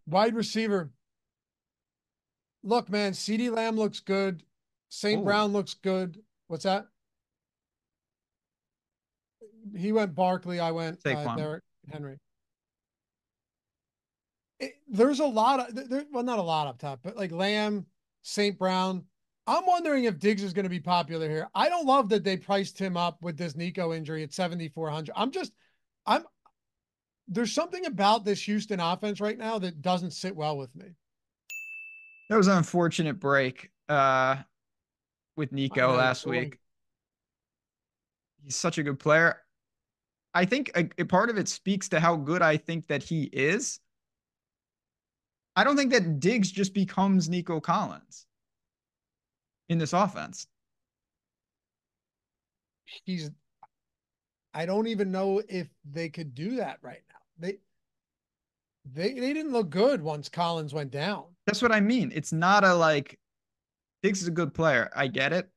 Wide receiver. Look, man, CeeDee Lamb looks good. St. Oh, Brown looks good. What's that? He went Barkley. I went Saquon. Derrick Henry. There's a lot of well, not a lot up top, but like Lamb, St. Brown. I'm wondering if Diggs is going to be popular here. I don't love that they priced him up with this Nico injury at 7,400. I'm there's something about this Houston offense right now that doesn't sit well with me. That was an unfortunate break with I Nico know you're last going. week. He's such a good player. I think a part of it speaks to how good I think that he is. I don't think that Diggs just becomes Nico Collins in this offense. He's I don't even know if they could do that right now. They didn't look good once Collins went down. That's what I mean. It's not a like Diggs is a good player. I get it.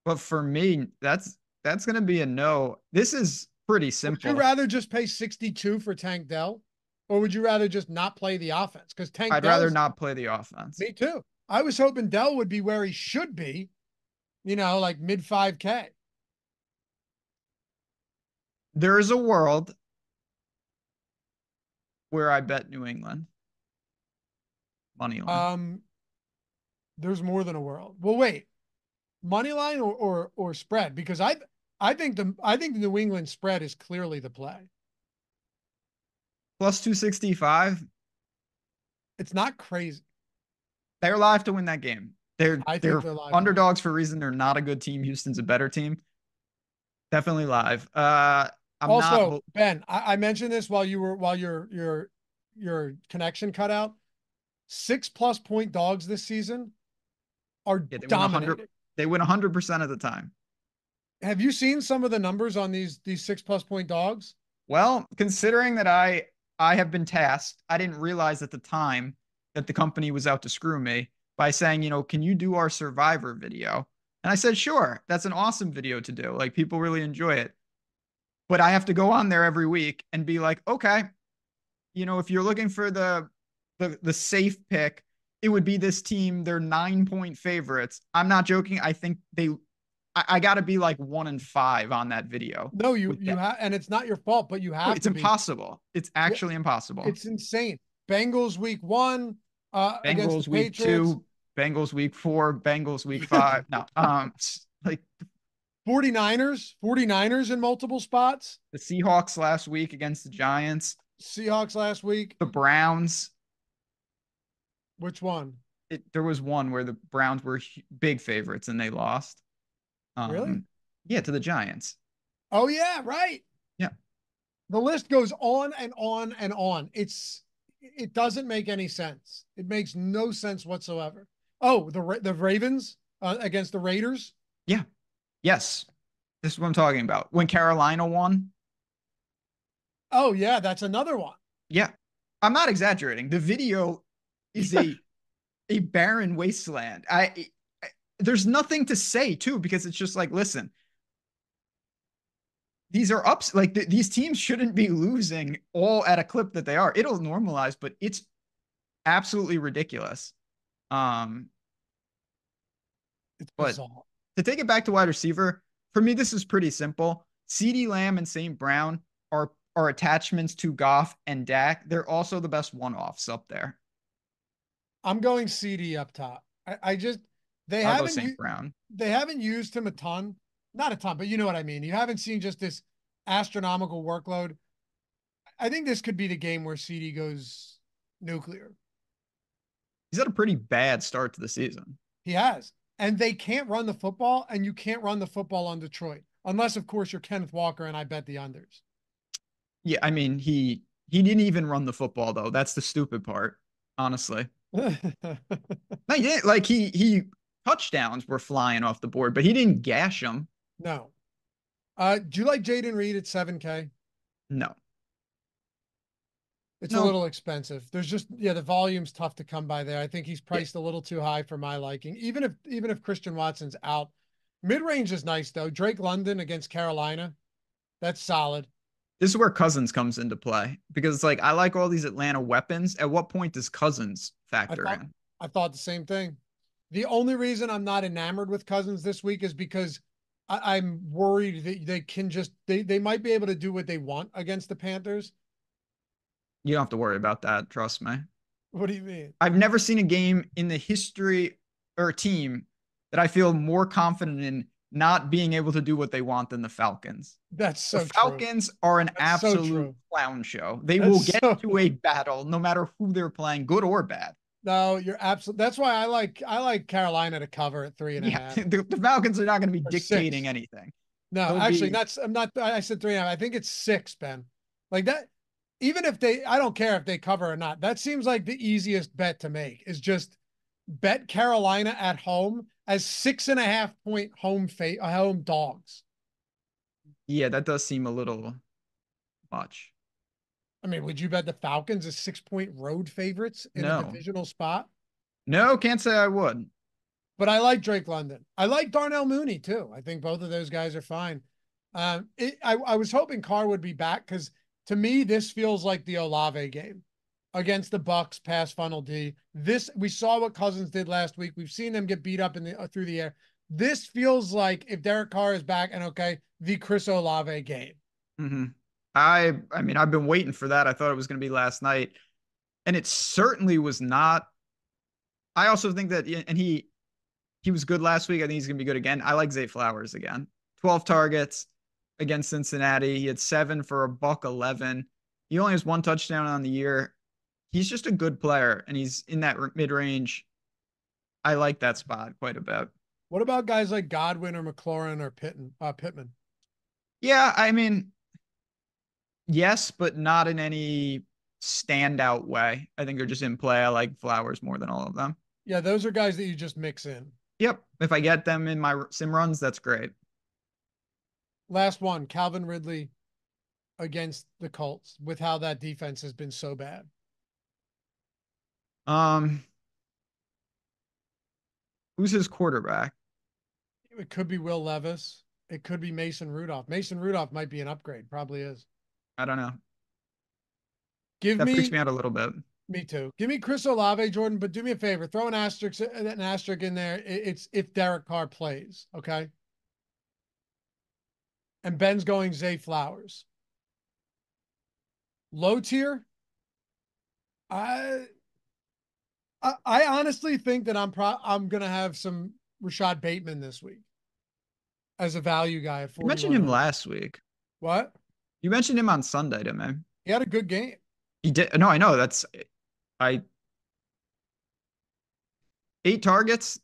But for me, that's gonna be a no. This is pretty Would you simple. rather just pay 62 for Tank Dell? Or would you rather just not play the offense? Because Tank I'd rather Dell's not play the offense. me too. I was hoping Dell would be where he should be, like mid 5K. There is a world where I bet New England money line. Um, there's more than a world. Well, wait, money line or spread? Because I think the New England spread is clearly the play. Plus 265. It's not crazy. They're live to win that game. They're I think they're they're live to win. underdogs for a reason. They're not a good team. Houston's a better team. Definitely live. I'm not Also, Ben, I mentioned this while your connection cut out. 6+ point dogs this season are yeah, they win 100 dominating. they win 100% of the time. Have you seen some of the numbers on these 6+ point dogs? Well, considering that I have been tasked, I didn't realize at the time that the company was out to screw me by saying, can you do our Survivor video? And I said, sure, that's an awesome video to do. Like people really enjoy it. But I have to go on there every week and be like, okay, if you're looking for the safe pick, it would be this team. They're 9-point favorites. I'm not joking. I think I got to be like 1-5 on that video No, you with you that. have, and it's not your fault, but you No, have it's to be. impossible. It's Yeah, actually impossible. it's insane. Bengals week 1 against the Bengals week Patriots. 2, Bengals week 4, Bengals week 5. No, like 49ers in multiple spots. the Seahawks last week against the Giants, Seahawks last week. the Browns. Which one? There was one where the Browns were big favorites and they lost. Really? Um, yeah, to the Giants. Oh yeah, right. Yeah, The list goes on and on and on. It doesn't make any sense. It makes no sense whatsoever. Oh, the Ravens against the Raiders. yeah, yes. This is what I'm talking about. When Carolina won, Oh yeah, that's another one. yeah, I'm not exaggerating. The video is a barren wasteland. There's nothing to say too because it's just like, listen, these are ups. Like these teams shouldn't be losing all at a clip that they are. It'll normalize, but it's absolutely ridiculous. Um, It's but bizarre. to take it back to wide receiver, for me, this is pretty simple. CeeDee Lamb and St. Brown are attachments to Goff and Dak. They're also the best one-offs up there. I'm going CD up top. I just they I'll go haven't St. Brown. they haven't used him a ton, not a ton, but you know what I mean. You haven't seen just this astronomical workload. I think this could be the game where CD goes nuclear. He's had a pretty bad start to the season. He has, and they can't run the football, and you can't run the football on Detroit unless, of course, you're Kenneth Walker, and I bet the unders. Yeah, I mean he didn't even run the football though. That's the stupid part, honestly. No, he didn't. Like he touchdowns were flying off the board, but he didn't gash them. No. Do you like Jaden Reed at 7K? No, It's a no. little expensive. There's just the volume's tough to come by there. I think he's Yeah, priced a little too high for my liking. Even if Christian Watson's out, mid range is nice though. Drake London against Carolina, that's solid. This is where Cousins comes into play because it's like I like all these Atlanta weapons. At what point does Cousins I factor thought in? I thought the same thing. The only reason I'm not enamored with Cousins this week is because I'm worried that they can just they might be able to do what they want against the Panthers. You don't have to worry about that. Trust me. What do you mean? I've never seen a game in the history or a team that I feel more confident in not being able to do what they want than the Falcons. That's The so true. Falcons are an That's so absolute true. clown show. They That's will get so to a battle no matter who they're playing, good or bad. no, you're absolutely. That's why I like Carolina to cover at three and a Yeah, half the Falcons are not going to be or dictating six. anything. No, They'll actually, be, not. I'm not. I said three and a half. I think it's six, Ben. Like that. Even if I don't care if they cover or not. That seems like the easiest bet to make is just bet Carolina at home as 6.5 point home dogs. yeah, that does seem a little much. I mean, would you bet the Falcons as 6 point road favorites in a No, divisional spot? no, can't say I would. But I like Drake London. I like Darnell Mooney too. I think both of those guys are fine. I was hoping Carr would be back because to me this feels like the Olave game against the Bucks pass funnel D. This we saw what Cousins did last week. We've seen them get beat up in the through the air. This feels like if Derek Carr is back and okay, the Chris Olave game. Mm-hmm. I mean, I've been waiting for that. I thought it was going to be last night, and it certainly was not. I also think that, and he was good last week. I think he's going to be good again. I like Zay Flowers again. 12 targets against Cincinnati. He had 7 for a buck 11. He only has 1 touchdown on the year. He's just a good player, and he's in that mid range. I like that spot quite a bit. What about guys like Godwin or McLaurin or Pittman? Yeah, I mean, yes, but not in any standout way. I think they're just in play. I like Flowers more than all of them. Yeah, those are guys that you just mix in. Yep. If I get them in my sim runs, that's great. Last one, Calvin Ridley against the Colts with how that defense has been so bad. Um, who's his quarterback? It could be Will Levis. It could be Mason Rudolph. Mason Rudolph might be an upgrade. Probably is. I don't know. Give That freaks me, me out a little bit. me too. Give me Chris Olave, Jordan, but do me a favor. Throw an asterisk in there. It's if Derek Carr plays, okay? And Ben's going Zay Flowers. Low tier. I I honestly think that I'm gonna have some Rashad Bateman this week as a value guy at You mentioned him 4,100. last week. What? You mentioned him on Sunday to me. He had a good game. He did. No, I know. I 8 targets,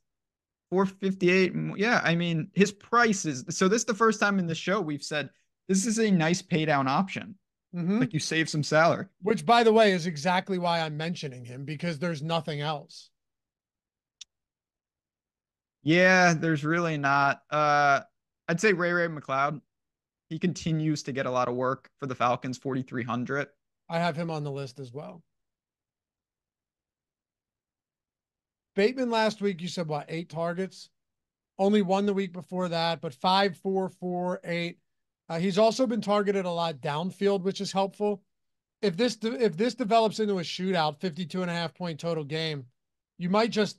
458. Yeah, I mean, his price is so this is the first time in the show we've said this is a nice pay down option. Mm-hmm. Like you save some salary. Which, by the way, is exactly why I'm mentioning him because there's nothing else. Yeah, there's really not. I'd say Ray McLeod. He continues to get a lot of work for the Falcons, 4,300. I have him on the list as well. Bateman last week, you said what, 8 targets? Only one the week before that, but 5, 4, 4, 8. He's also been targeted a lot downfield, which is helpful. If this develops into a shootout, 52.5 point total game, you might just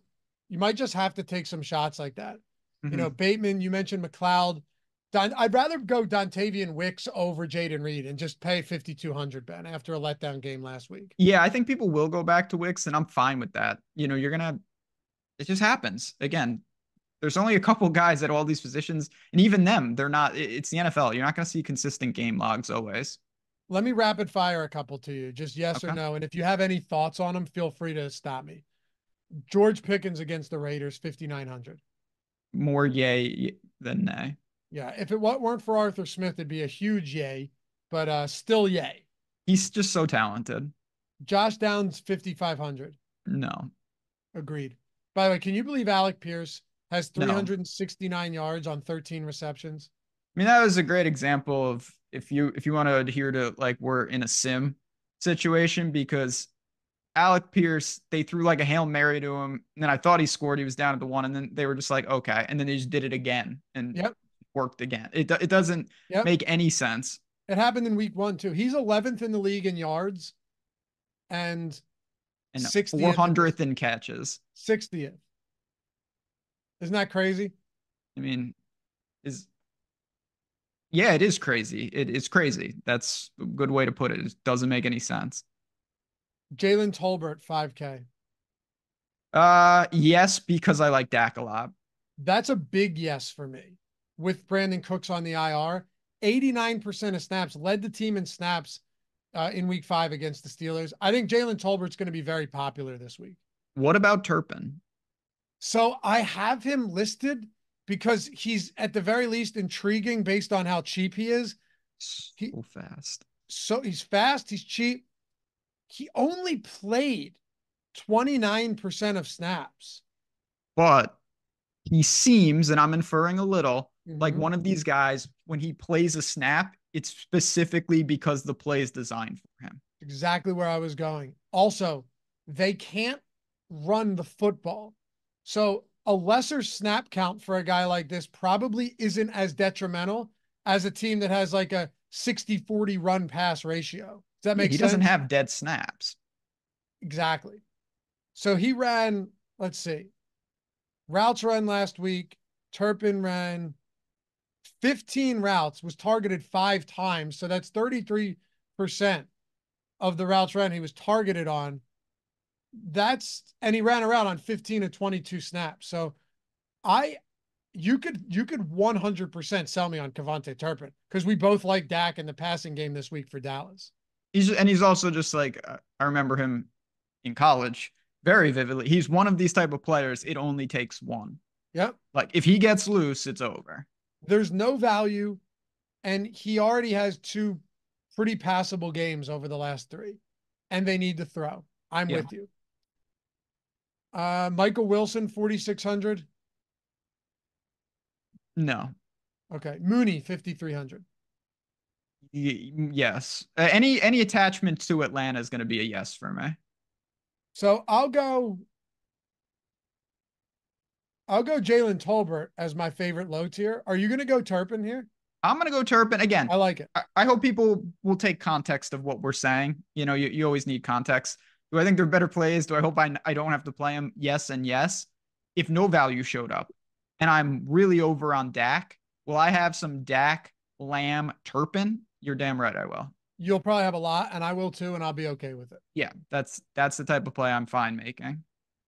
have to take some shots like that. You know, Mm-hmm. Bateman, you mentioned McLeod. I'd rather go Dontavian Wicks over Jaden Reed and just pay 5,200, Ben, after a letdown game last week. Yeah, I think people will go back to Wicks, and I'm fine with that. It just happens. Again, there's only a couple guys at all these positions, and even them, they're not. It's the NFL. You're not going to see consistent game logs always. Let me rapid fire a couple to you, just yes or Okay. no. And if you have any thoughts on them, feel free to stop me. George Pickens against the Raiders, 5,900. More yay than nay. Yeah, if it weren't for Arthur Smith, it'd be a huge yay, but still yay. He's just so talented. Josh Downs, 5,500. No, Agreed. By the way, can you believe Alec Pierce has no. 369 yards on 13 receptions? I mean, that was a great example of if you want to adhere to like we're in a sim situation because Alec Pierce, they threw like a Hail Mary to him, and then I thought he scored. He was down at the one, and then they were just like, okay, and then they just did it again and Yep. worked again. It doesn't Yep. make any sense. It happened in week 1 too. He's 11th in the league in yards and And 60th in this 400th in catches. 60th. Isn't that crazy? I mean, is yeah, it is crazy. It is crazy. That's a good way to put it. It doesn't make any sense. Jalen Tolbert, 5K. Yes, because I like Dak a lot. That's a big yes for me. With Brandon Cooks on the IR, 89% of snaps, led the team in snaps in week 5 against the Steelers. I think Jalen Tolbert's going to be very popular this week. What about Turpin? So I have him listed because he's at the very least intriguing based on how cheap he is. He, So fast. so he's fast, he's cheap. He only played 29% of snaps. But he seems, and I'm inferring a little, like Mm-hmm. one of these guys, when he plays a snap, it's specifically because the play is designed for him. Exactly where I was going. Also, they can't run the football. So a lesser snap count for a guy like this probably isn't as detrimental as a team that has like a 60-40 run pass ratio. Does that Yeah, make he doesn't sense? have dead snaps. Exactly. So he ran, let's see, routes run last week. Turpin ran 15 routes, was targeted 5 times. So that's 33% of the routes run he was targeted on. And he ran around on 15 to 22 snaps. So I you could 100% sell me on Kevontae Turpin because we both like Dak in the passing game this week for Dallas. He's also just like I remember him in college very vividly. He's one of these type of players. It only takes one. Yep. Like if he gets loose, it's over. There's no value, and he already has 2 pretty passable games over the last 3, and they need to throw. I'm Yeah. with you. Michael Wilson, 4,600. No. Okay. Mooney, 5,300. Yes. Any attachment to Atlanta is going to be a yes for me. So I'll go Jalen Tolbert as my favorite low tier. Are you going to go Turpin here? I'm going to go Turpin again. I like it. I hope people will take context of what we're saying. You know, you always need context. Do I think they're better plays? Do I hope I don't have to play them? Yes and yes. If no value showed up and I'm really over on Dak, will I have some Dak, Lamb, Turpin? You're damn right I will. You'll probably have a lot, and I will too, and I'll be okay with it. Yeah, that's the type of play I'm fine making.